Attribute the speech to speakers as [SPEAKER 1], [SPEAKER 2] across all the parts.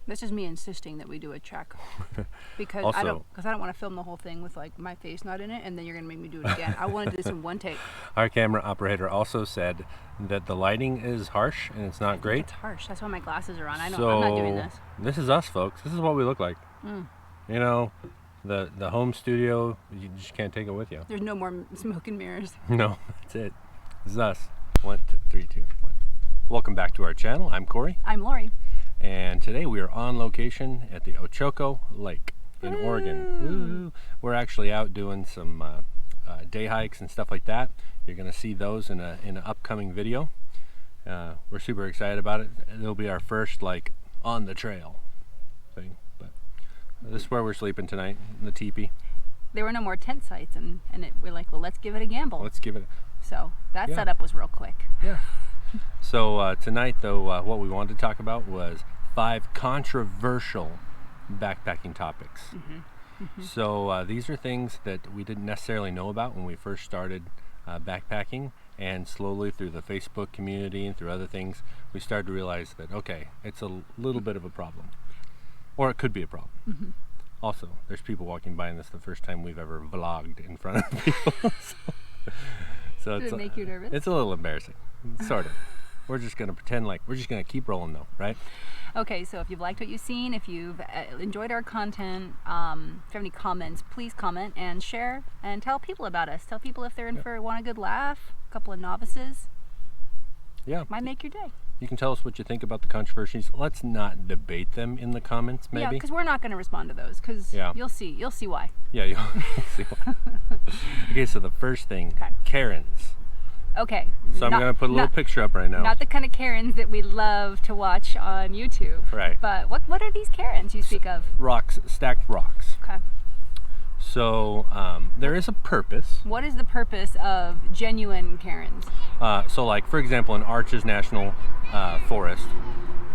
[SPEAKER 1] This is me insisting that we do a check because
[SPEAKER 2] Also,
[SPEAKER 1] I don't want to film the whole thing with like my face not in it, and then you're gonna make me do it again. I want to do this in one take.
[SPEAKER 2] our camera operator also said that the lighting is harsh and it's not great.
[SPEAKER 1] It's harsh. That's why my glasses are on. I'm
[SPEAKER 2] So
[SPEAKER 1] not doing this.
[SPEAKER 2] this is us, folks. This is what we look like. You know, the home studio, you just can't take it with you.
[SPEAKER 1] There's no more smoke and mirrors.
[SPEAKER 2] No, that's it. This is us. 1, 2, 3, 2, 1. Welcome back to our channel. I'm Corey.
[SPEAKER 1] I'm Lori.
[SPEAKER 2] And today we are on location at the Ochoco Lake in Oregon. Woo. We're actually out doing some day hikes and stuff like that. You're going to see those in an upcoming video. We're super excited about it. It'll be our first like on the trail thing. But this is where we're sleeping tonight, in the teepee.
[SPEAKER 1] There were no more tent sites, and we're like, well, let's give it a gamble.
[SPEAKER 2] Let's give it.
[SPEAKER 1] So that setup was real quick.
[SPEAKER 2] Yeah. So tonight, though, what we wanted to talk about was 5 controversial backpacking topics. So these are things that we didn't necessarily know about when we first started backpacking, and slowly through the Facebook community and through other things, we started to realize that, okay, it's a little bit of a problem, or it could be a problem. Also, there's people walking by, and this is the first time we've ever vlogged in front of people. So
[SPEAKER 1] Did it make you nervous?
[SPEAKER 2] It's a little embarrassing, sort of. We're just going to pretend like we're just going to keep rolling though, right?
[SPEAKER 1] Okay, so if you've liked what you've seen, if you've enjoyed our content, if you have any comments, please comment and share and tell people about us. Tell people if they're in for want a good laugh, a couple of novices.
[SPEAKER 2] Yeah.
[SPEAKER 1] Might make your day.
[SPEAKER 2] You can tell us what you think about the controversies. Let's not debate them in the comments, maybe.
[SPEAKER 1] Yeah, because we're not going to respond to those, because you'll see why.
[SPEAKER 2] Yeah, you'll see why. Okay, so the first thing, Cairns.
[SPEAKER 1] Okay.
[SPEAKER 2] So I'm going to put a little picture up right now.
[SPEAKER 1] Not the kind of Cairns that we love to watch on YouTube.
[SPEAKER 2] Right.
[SPEAKER 1] But what are these Cairns you speak of?
[SPEAKER 2] Rocks, stacked rocks.
[SPEAKER 1] Okay.
[SPEAKER 2] So there is a purpose.
[SPEAKER 1] What is the purpose of genuine Cairns?
[SPEAKER 2] So like, for example, in Arches National Forest,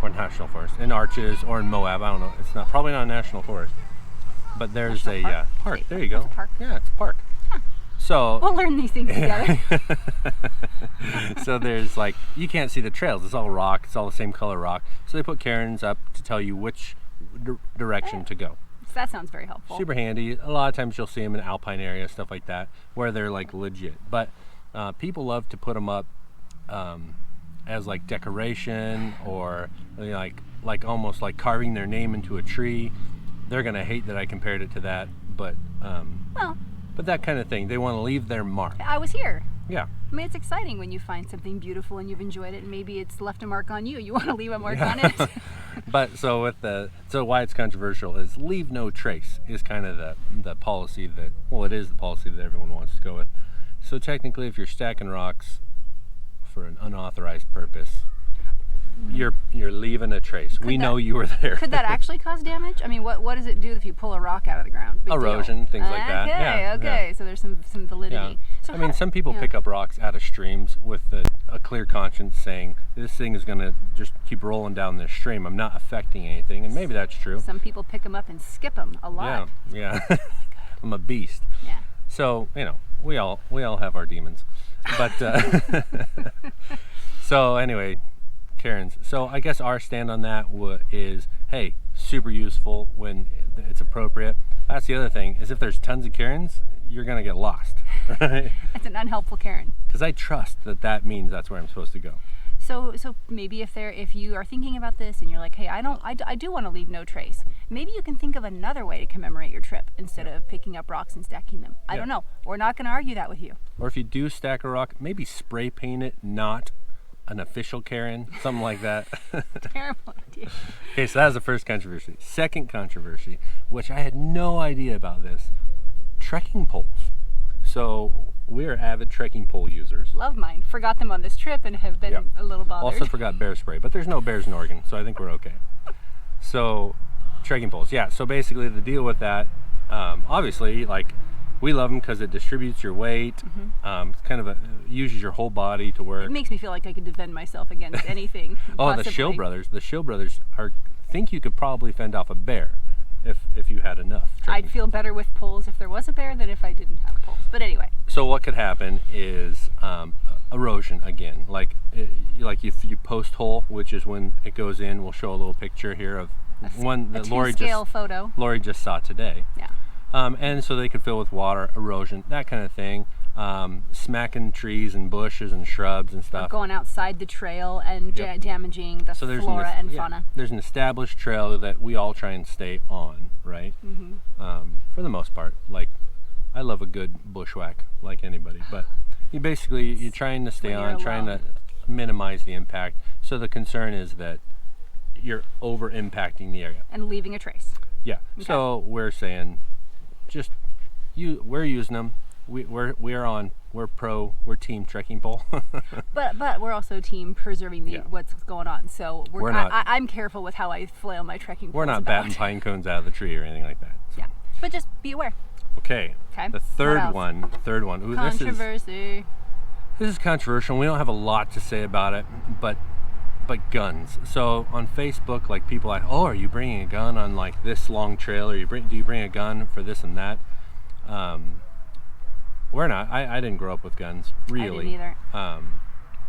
[SPEAKER 2] or National Forest, in Arches or in Moab, I don't know, it's probably not a national forest, but there's
[SPEAKER 1] National
[SPEAKER 2] park. There you go.
[SPEAKER 1] It's a park.
[SPEAKER 2] Yeah, it's a park.
[SPEAKER 1] Huh.
[SPEAKER 2] So
[SPEAKER 1] we'll learn these things together.
[SPEAKER 2] So there's like, you can't see the trails, it's all rock, it's all the same color rock. So they put cairns up to tell you which direction to go.
[SPEAKER 1] That sounds very helpful.
[SPEAKER 2] Super handy. A lot of times you'll see them in alpine areas, stuff like that, where they're like legit. But people love to put them up as like decoration, or like almost like carving their name into a tree. They're gonna hate that I compared it to that, but that kind of thing. They want to leave their mark.
[SPEAKER 1] I was here.
[SPEAKER 2] Yeah.
[SPEAKER 1] I mean, it's exciting when you find something beautiful and you've enjoyed it, and maybe it's left a mark on you. You want to leave a mark on it.
[SPEAKER 2] But so why it's controversial is leave no trace is kind of the policy that, well, it is the policy that everyone wants to go with. So technically, if you're stacking rocks for an unauthorized purpose, you're leaving a trace. We know you were there. Could
[SPEAKER 1] that actually cause damage? I mean, what does it do if you pull a rock out of the ground? Big
[SPEAKER 2] erosion,
[SPEAKER 1] deal.
[SPEAKER 2] things like that.
[SPEAKER 1] Okay. So there's some validity.
[SPEAKER 2] Yeah.
[SPEAKER 1] So
[SPEAKER 2] I mean, some people pick up rocks out of streams with a clear conscience, saying this thing is going to just keep rolling down this stream. I'm not affecting anything, and maybe that's true.
[SPEAKER 1] Some people pick them up and skip them a lot.
[SPEAKER 2] Yeah. I'm a beast.
[SPEAKER 1] Yeah.
[SPEAKER 2] So we all have our demons, but so anyway. Cairns. So I guess our stand on that is, hey, super useful when it's appropriate. That's the other thing, is if there's tons of cairns, you're gonna get lost, right?
[SPEAKER 1] That's an unhelpful cairn.
[SPEAKER 2] Because I trust that means that's where I'm supposed to go.
[SPEAKER 1] So maybe if you are thinking about this and you're like, hey, I do want to leave no trace, maybe you can think of another way to commemorate your trip instead of picking up rocks and stacking them. I don't know. We're not going to argue that with you.
[SPEAKER 2] Or if you do stack a rock, maybe spray paint it, not an official cairn, something like that.
[SPEAKER 1] Terrible idea.
[SPEAKER 2] Okay, so that was the first controversy. Second controversy, which I had no idea about this, trekking poles. So we are avid trekking pole users.
[SPEAKER 1] Love mine. Forgot them on this trip and have been a little bothered.
[SPEAKER 2] Also forgot bear spray, but there's no bears in Oregon, so I think we're okay. So trekking poles, yeah. So basically the deal with that, obviously, like, we love them because it distributes your weight. It's kind of uses your whole body to work.
[SPEAKER 1] It makes me feel like I could defend myself against anything.
[SPEAKER 2] The Shill brothers. The Shill brothers think you could probably fend off a bear if you had enough.
[SPEAKER 1] I'd feel better with poles if there was a bear than if I didn't have poles. But anyway.
[SPEAKER 2] So what could happen is erosion again. Like you post hole, which is when it goes in. We'll show a little picture here of one
[SPEAKER 1] a
[SPEAKER 2] that Lori
[SPEAKER 1] scale photo.
[SPEAKER 2] just saw today.
[SPEAKER 1] Yeah.
[SPEAKER 2] And so they could fill with water, erosion, that kind of thing. Smacking trees and bushes and shrubs and stuff.
[SPEAKER 1] Going outside the trail and damaging the flora and fauna.
[SPEAKER 2] There's an established trail that we all try and stay on, right? For the most part. Like, I love a good bushwhack, like anybody, but you're trying to stay on, trying to minimize the impact. So the concern is that you're over impacting the area
[SPEAKER 1] and leaving a trace.
[SPEAKER 2] Yeah. Okay. So we're saying, we're using them. We're team trekking pole.
[SPEAKER 1] but we're also team preserving what's going on. So I'm careful with how I flail my trekking poles.
[SPEAKER 2] We're not batting pine cones out of the tree or anything like that. So.
[SPEAKER 1] Yeah. But just be aware.
[SPEAKER 2] Okay. The third one. Ooh,
[SPEAKER 1] controversy.
[SPEAKER 2] This is controversial. We don't have a lot to say about it, but guns. So on Facebook, like people like, oh, are you bringing a gun on like this long trail, or do you bring a gun for this and that? We're not. I didn't grow up with guns, really.
[SPEAKER 1] I didn't either.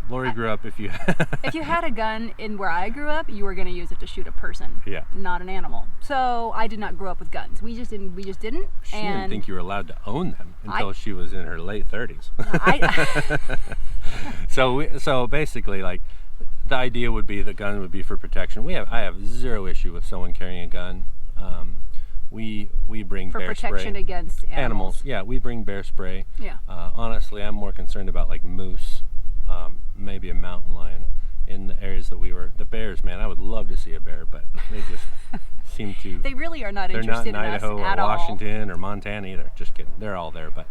[SPEAKER 2] Lori grew up. If you
[SPEAKER 1] had a gun in where I grew up, you were going to use it to shoot a person, not an animal. So I did not grow up with guns. We just didn't.
[SPEAKER 2] She didn't think you were allowed to own them until she was in her late 30s. So basically, like, the idea would be the gun would be for protection. I have zero issue with someone carrying a gun. We bring
[SPEAKER 1] for
[SPEAKER 2] bear
[SPEAKER 1] protection
[SPEAKER 2] spray.
[SPEAKER 1] Against animals.
[SPEAKER 2] Yeah, we bring bear spray.
[SPEAKER 1] Yeah.
[SPEAKER 2] Honestly, I'm more concerned about like moose, maybe a mountain lion in the areas that we were. The bears, man, I would love to see a bear, but they just seem to.
[SPEAKER 1] They really are not interested in us
[SPEAKER 2] Idaho
[SPEAKER 1] at
[SPEAKER 2] or
[SPEAKER 1] all.
[SPEAKER 2] Washington or Montana either. Just kidding. They're all there, but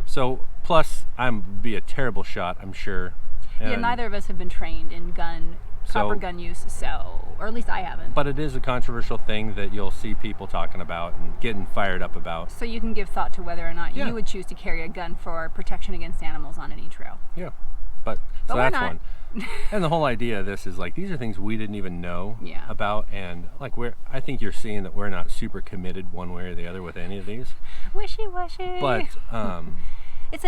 [SPEAKER 2] so plus I'm be a terrible shot, I'm sure. And
[SPEAKER 1] neither of us have been trained in proper gun use, or at least I haven't.
[SPEAKER 2] But it is a controversial thing that you'll see people talking about and getting fired up about.
[SPEAKER 1] So you can give thought to whether or not you would choose to carry a gun for protection against animals on any trail.
[SPEAKER 2] Yeah, but so that's
[SPEAKER 1] not.
[SPEAKER 2] one. And the whole idea of this is like these are things we didn't even know about, and like I think you're seeing that we're not super committed one way or the other with any of these.
[SPEAKER 1] Wishy-washy.
[SPEAKER 2] But
[SPEAKER 1] it's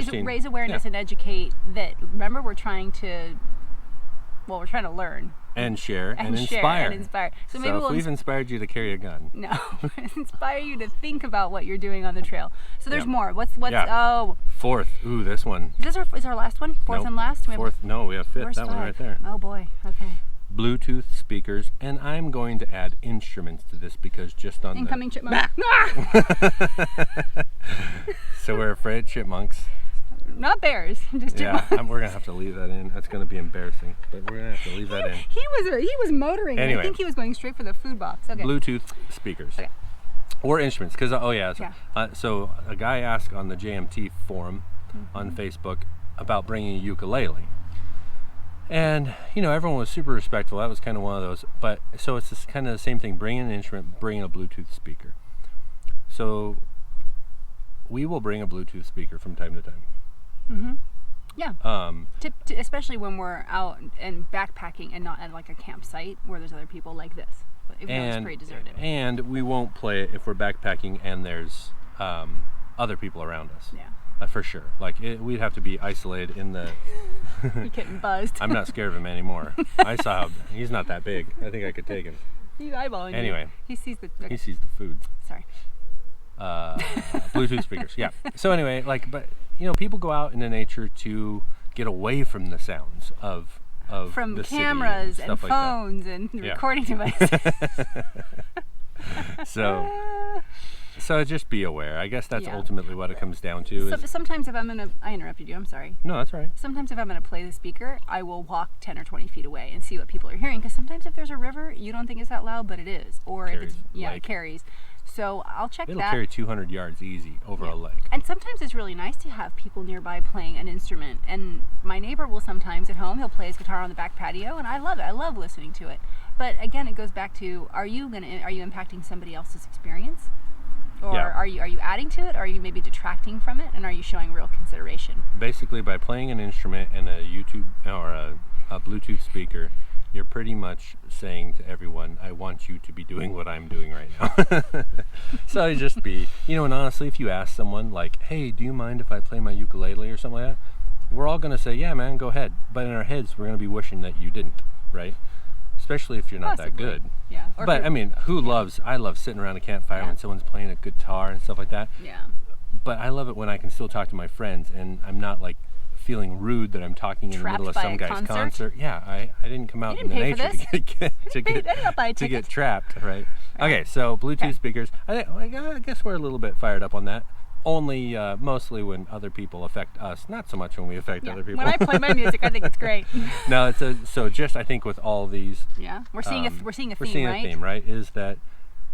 [SPEAKER 1] to raise awareness and educate that. Remember, we're trying to learn
[SPEAKER 2] and share and inspire.
[SPEAKER 1] So
[SPEAKER 2] maybe if we've inspired you to carry a gun,
[SPEAKER 1] inspire you to think about what you're doing on the trail. So there's more. What's
[SPEAKER 2] fourth? Ooh, this one.
[SPEAKER 1] Is our last one? Fourth and last?
[SPEAKER 2] Fourth? No, we have fifth. That one right there.
[SPEAKER 1] Oh boy. Okay.
[SPEAKER 2] Bluetooth speakers, and I'm going to add instruments to this because just on
[SPEAKER 1] incoming chipmunk.
[SPEAKER 2] So we're afraid chipmunks.
[SPEAKER 1] Not bears, just chipmunks.
[SPEAKER 2] We're gonna have to leave that in. That's gonna be embarrassing, but we're gonna have to leave that in.
[SPEAKER 1] He was motoring.
[SPEAKER 2] Anyway,
[SPEAKER 1] I think he was going straight for the food box. Okay.
[SPEAKER 2] Bluetooth speakers. Okay. Or instruments, because so a guy asked on the JMT forum on Facebook about bringing a ukulele, and everyone was super respectful. That was kind of one of those. But so it's this kind of the same thing: bringing an instrument, bringing a Bluetooth speaker. So we will bring a Bluetooth speaker from time to time.
[SPEAKER 1] Mm-hmm. Yeah. Especially when we're out and backpacking and not at like a campsite where there's other people like this. Even though it's pretty deserted. And
[SPEAKER 2] we won't play it if we're backpacking and there's other people around us.
[SPEAKER 1] Yeah.
[SPEAKER 2] For sure. Like we'd have to be isolated in the.
[SPEAKER 1] You're getting buzzed.
[SPEAKER 2] I'm not scared of him anymore. I saw he's not that big. I think I could take him.
[SPEAKER 1] He's eyeballing you.
[SPEAKER 2] Anyway.
[SPEAKER 1] He sees the
[SPEAKER 2] food.
[SPEAKER 1] Sorry.
[SPEAKER 2] Bluetooth speakers. Yeah. So anyway, but people go out into nature to get away from the sounds of
[SPEAKER 1] from
[SPEAKER 2] the
[SPEAKER 1] cameras
[SPEAKER 2] city
[SPEAKER 1] and phones and recording devices.
[SPEAKER 2] So just be aware. I guess that's ultimately what it comes down to.
[SPEAKER 1] Sometimes if I interrupted you, I'm sorry.
[SPEAKER 2] No, that's all right.
[SPEAKER 1] Sometimes if I'm going to play the speaker, I will walk 10 or 20 feet away and see what people are hearing. Because sometimes if there's a river, you don't think it's that loud, but it is. Or
[SPEAKER 2] carries,
[SPEAKER 1] it carries. So I'll check
[SPEAKER 2] It'll carry 200 yards easy over a lake.
[SPEAKER 1] And sometimes it's really nice to have people nearby playing an instrument. And my neighbor will sometimes at home, he'll play his guitar on the back patio, and I love it. I love listening to it. But again, it goes back to, are you impacting somebody else's experience? Or are you adding to it? Or are you maybe detracting from it? And are you showing real consideration?
[SPEAKER 2] Basically, by playing an instrument and a YouTube or a Bluetooth speaker, you're pretty much saying to everyone, I want you to be doing what I'm doing right now. So you just be, and honestly, if you ask someone like, hey, do you mind if I play my ukulele or something like that? We're all going to say, yeah, man, go ahead. But in our heads, we're going to be wishing that you didn't, right? especially if you're not that
[SPEAKER 1] Possibly.
[SPEAKER 2] good.
[SPEAKER 1] Yeah. Or if
[SPEAKER 2] But
[SPEAKER 1] you're-
[SPEAKER 2] I mean, I love sitting around a campfire
[SPEAKER 1] Yeah.
[SPEAKER 2] when someone's playing a guitar and stuff like that.
[SPEAKER 1] yeah.
[SPEAKER 2] But I love it when I can still talk to my friends and I'm not like feeling rude that I'm talking in the
[SPEAKER 1] Trapped
[SPEAKER 2] middle of
[SPEAKER 1] by
[SPEAKER 2] some
[SPEAKER 1] a
[SPEAKER 2] guy's
[SPEAKER 1] concert?
[SPEAKER 2] Yeah, I didn't come out
[SPEAKER 1] You
[SPEAKER 2] in the
[SPEAKER 1] didn't pay for
[SPEAKER 2] nature to get
[SPEAKER 1] I didn't buy a
[SPEAKER 2] to get
[SPEAKER 1] ticket.
[SPEAKER 2] trapped, right? Okay, so Bluetooth
[SPEAKER 1] Okay.
[SPEAKER 2] speakers. I guess we're a little bit fired up on that. Only mostly when other people affect us, not so much when we affect
[SPEAKER 1] Yeah.
[SPEAKER 2] other people.
[SPEAKER 1] When I play my music, I think it's great.
[SPEAKER 2] No, so just I think with all these,
[SPEAKER 1] Yeah. We're seeing
[SPEAKER 2] we're
[SPEAKER 1] a
[SPEAKER 2] seeing
[SPEAKER 1] theme,
[SPEAKER 2] a
[SPEAKER 1] right?
[SPEAKER 2] theme, right? Is that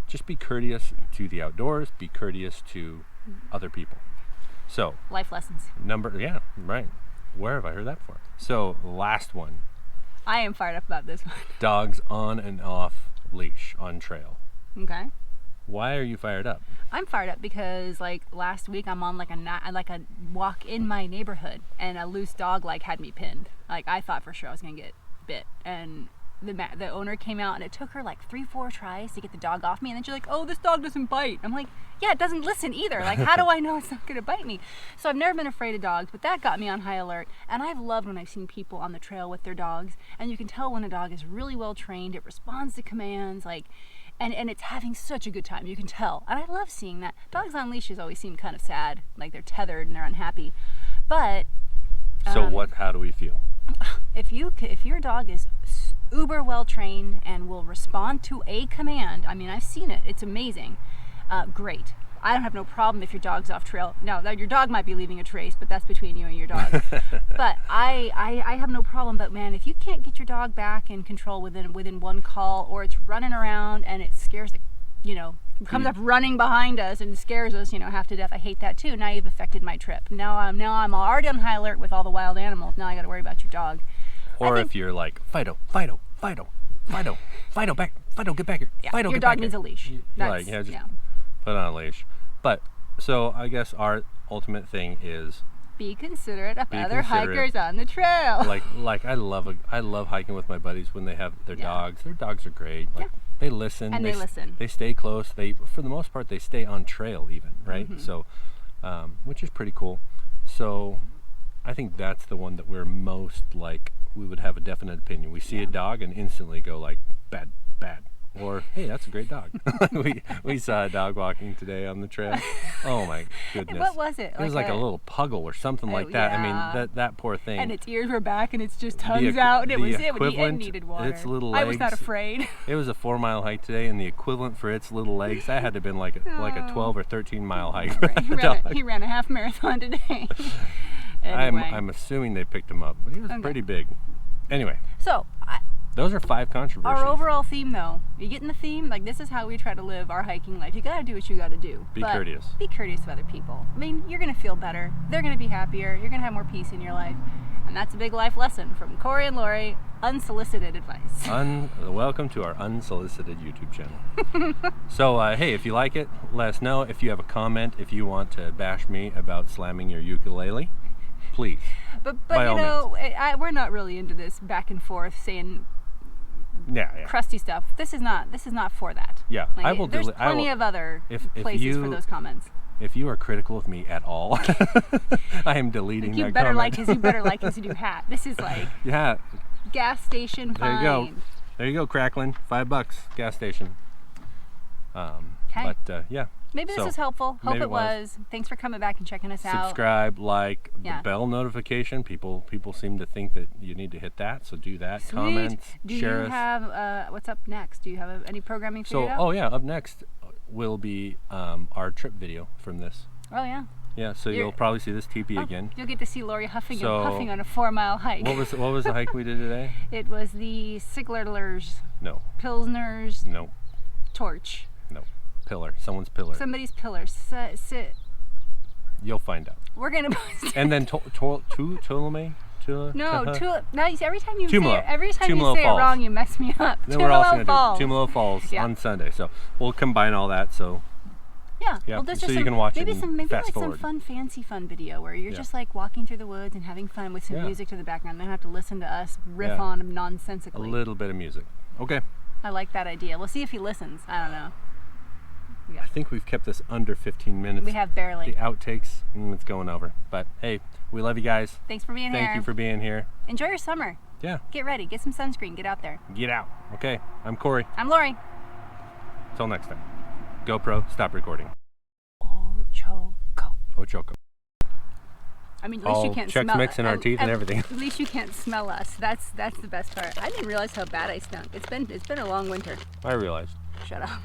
[SPEAKER 2] just be courteous to the outdoors, be courteous to other people. So
[SPEAKER 1] Life lessons.
[SPEAKER 2] right. Where have I heard that before? So last one,
[SPEAKER 1] I am fired up about this one.
[SPEAKER 2] dogs on and off leash on trail.
[SPEAKER 1] Okay.
[SPEAKER 2] Why are you fired up?
[SPEAKER 1] I'm fired up because like last week I'm on like a walk in my neighborhood and a loose dog like had me pinned. Like I thought for sure I was gonna get bit, and the owner came out and it took her like 3-4 tries to get the dog off me, and then she's like, "Oh, this dog doesn't bite." I'm like, "Yeah, it doesn't listen either. Like how do I know it's not gonna bite me?" So I've never been afraid of dogs, but that got me on high alert. And I've loved when I've seen people on the trail with their dogs, and you can tell when a dog is really well trained. It responds to commands like. And it's having such a good time, you can tell. And I love seeing that. Dogs on leashes always seem kind of sad, like they're tethered and they're unhappy. But
[SPEAKER 2] So how do we feel?
[SPEAKER 1] if your dog is uber well trained and will respond to a command, I mean, I've seen it, it's amazing. Great. I don't have no problem if your dog's off trail. No, your dog might be leaving a trace, but that's between you and your dog. But I have no problem. But man, if you can't get your dog back in control within one call, or it's running around and it scares comes up running behind us and scares us, half to death. I hate that too. Now you've affected my trip. Now I'm already on high alert with all the wild animals. Now I got to worry about your dog.
[SPEAKER 2] Or if you're like, Fido, get back here.
[SPEAKER 1] Yeah,
[SPEAKER 2] Fido,
[SPEAKER 1] your
[SPEAKER 2] get
[SPEAKER 1] dog
[SPEAKER 2] back
[SPEAKER 1] needs
[SPEAKER 2] here.
[SPEAKER 1] a leash.
[SPEAKER 2] Just put on a leash. But so I guess our ultimate thing is
[SPEAKER 1] Be considerate of
[SPEAKER 2] Be
[SPEAKER 1] other
[SPEAKER 2] considerate.
[SPEAKER 1] hikers on the trail.
[SPEAKER 2] like I love hiking with my buddies when they have their
[SPEAKER 1] Yeah.
[SPEAKER 2] dogs. Their dogs are great. Like they listen.
[SPEAKER 1] And they listen.
[SPEAKER 2] They stay close. They for the most part they stay on trail even, right?
[SPEAKER 1] Mm-hmm.
[SPEAKER 2] So which is pretty cool. So I think that's the one that we're most like we would have a definite opinion. We see a dog and instantly go like bad. Or hey, that's a great dog. we saw a dog walking today on the trail. Oh my goodness!
[SPEAKER 1] What was it?
[SPEAKER 2] It was like a little puggle or something like that. I
[SPEAKER 1] yeah.
[SPEAKER 2] mean, that poor thing.
[SPEAKER 1] And its ears were back and its just tongues out, and it needed water.
[SPEAKER 2] Its little
[SPEAKER 1] I was not
[SPEAKER 2] legs-
[SPEAKER 1] afraid.
[SPEAKER 2] It was a 4-mile hike today, and the equivalent for its little legs that had to have been like a 12 or 13 mile hike. For that
[SPEAKER 1] he
[SPEAKER 2] dog.
[SPEAKER 1] ran a half marathon today. Anyway.
[SPEAKER 2] I'm assuming they picked him up, but he was pretty big. Anyway,
[SPEAKER 1] So,
[SPEAKER 2] those are 5 controversies.
[SPEAKER 1] our overall theme, though, you get in the theme, like this is how we try to live our hiking life. You gotta do what you gotta do.
[SPEAKER 2] Be
[SPEAKER 1] but
[SPEAKER 2] courteous.
[SPEAKER 1] Be courteous to other people. I mean, you're gonna feel better. They're gonna be happier. You're gonna have more peace in your life. And that's a big life lesson from Corey and Lori, unsolicited advice.
[SPEAKER 2] Welcome to our unsolicited YouTube channel. So, hey, if you like it, let us know. If you have a comment, if you want to bash me about slamming your ukulele, please.
[SPEAKER 1] But
[SPEAKER 2] By
[SPEAKER 1] you
[SPEAKER 2] all
[SPEAKER 1] know, we're not really into this back and forth saying
[SPEAKER 2] Yeah.
[SPEAKER 1] crusty stuff. This is not for that.
[SPEAKER 2] Yeah,
[SPEAKER 1] Like,
[SPEAKER 2] I will
[SPEAKER 1] There's
[SPEAKER 2] I will-
[SPEAKER 1] plenty of other
[SPEAKER 2] if
[SPEAKER 1] places for
[SPEAKER 2] you-
[SPEAKER 1] those comments.
[SPEAKER 2] If you are critical of me at all, I am deleting
[SPEAKER 1] You
[SPEAKER 2] that
[SPEAKER 1] better
[SPEAKER 2] comment.
[SPEAKER 1] like his new hat. This is like
[SPEAKER 2] Yeah,
[SPEAKER 1] gas station
[SPEAKER 2] there
[SPEAKER 1] fine.
[SPEAKER 2] you go. There you go, Cracklin. $5, gas station.
[SPEAKER 1] Okay.
[SPEAKER 2] But yeah.
[SPEAKER 1] Maybe this
[SPEAKER 2] So,
[SPEAKER 1] was helpful. Hope
[SPEAKER 2] maybe
[SPEAKER 1] it was. Thanks for coming back and checking us out.
[SPEAKER 2] Subscribe, like,
[SPEAKER 1] Yeah.
[SPEAKER 2] the bell notification. People seem to think that you need to hit that, so do that.
[SPEAKER 1] Sweet.
[SPEAKER 2] Comments,
[SPEAKER 1] Do
[SPEAKER 2] share
[SPEAKER 1] you
[SPEAKER 2] us.
[SPEAKER 1] have what's up next? Do you have any programming figured out?
[SPEAKER 2] Oh yeah, up next will be our trip video from this.
[SPEAKER 1] Oh, yeah.
[SPEAKER 2] Yeah, so
[SPEAKER 1] You're-
[SPEAKER 2] you'll probably see this teepee
[SPEAKER 1] Oh,
[SPEAKER 2] again.
[SPEAKER 1] You'll get to see Lori huffing
[SPEAKER 2] So-
[SPEAKER 1] and puffing on a 4-mile hike.
[SPEAKER 2] What was the hike we did today?
[SPEAKER 1] It was the Siglerlers
[SPEAKER 2] No,
[SPEAKER 1] Pilsner's
[SPEAKER 2] no,
[SPEAKER 1] torch.
[SPEAKER 2] no. Pillar. Someone's pillar.
[SPEAKER 1] Somebody's pillar. Sit.
[SPEAKER 2] You'll find out.
[SPEAKER 1] We're gonna post.
[SPEAKER 2] And then Ptolemy?
[SPEAKER 1] No, now every time you
[SPEAKER 2] Tumalo.
[SPEAKER 1] say
[SPEAKER 2] Tumalo
[SPEAKER 1] it
[SPEAKER 2] Falls.
[SPEAKER 1] wrong, you mess me up.
[SPEAKER 2] Then we're also
[SPEAKER 1] Tumalo
[SPEAKER 2] going
[SPEAKER 1] Falls.
[SPEAKER 2] to do Tumalo Falls
[SPEAKER 1] Yeah.
[SPEAKER 2] on Sunday. So we'll combine all that. So
[SPEAKER 1] Yeah.
[SPEAKER 2] Yeah,
[SPEAKER 1] Well, there's
[SPEAKER 2] so
[SPEAKER 1] just
[SPEAKER 2] you can watch it
[SPEAKER 1] maybe
[SPEAKER 2] and
[SPEAKER 1] maybe
[SPEAKER 2] fast
[SPEAKER 1] like
[SPEAKER 2] forward.
[SPEAKER 1] some fun video where you're
[SPEAKER 2] Yeah.
[SPEAKER 1] just like walking through the woods and having fun with some
[SPEAKER 2] Yeah.
[SPEAKER 1] music to the background. They don't have to listen to us riff
[SPEAKER 2] Yeah.
[SPEAKER 1] on
[SPEAKER 2] a
[SPEAKER 1] nonsensically.
[SPEAKER 2] little bit of music. Okay.
[SPEAKER 1] I like that idea. We'll see if he listens. I don't know.
[SPEAKER 2] I think we've kept this under 15 minutes.
[SPEAKER 1] We have barely.
[SPEAKER 2] The outtakes, it's going over. But hey, we love you guys.
[SPEAKER 1] Thanks for being here.
[SPEAKER 2] Thank you for being here.
[SPEAKER 1] Enjoy your summer.
[SPEAKER 2] Yeah.
[SPEAKER 1] Get ready. Get some sunscreen. Get out there.
[SPEAKER 2] Get out. Okay. I'm Corey.
[SPEAKER 1] I'm Lori.
[SPEAKER 2] Till next time. GoPro, stop recording.
[SPEAKER 1] Ochoco.
[SPEAKER 2] Ochoco.
[SPEAKER 1] I mean, at least you
[SPEAKER 2] All
[SPEAKER 1] can't
[SPEAKER 2] Chex
[SPEAKER 1] smell
[SPEAKER 2] Mix in our teeth and everything.
[SPEAKER 1] At least you can't smell us. That's the best part. I didn't realize how bad I stunk. It's been a long winter.
[SPEAKER 2] I realized.
[SPEAKER 1] Shut up.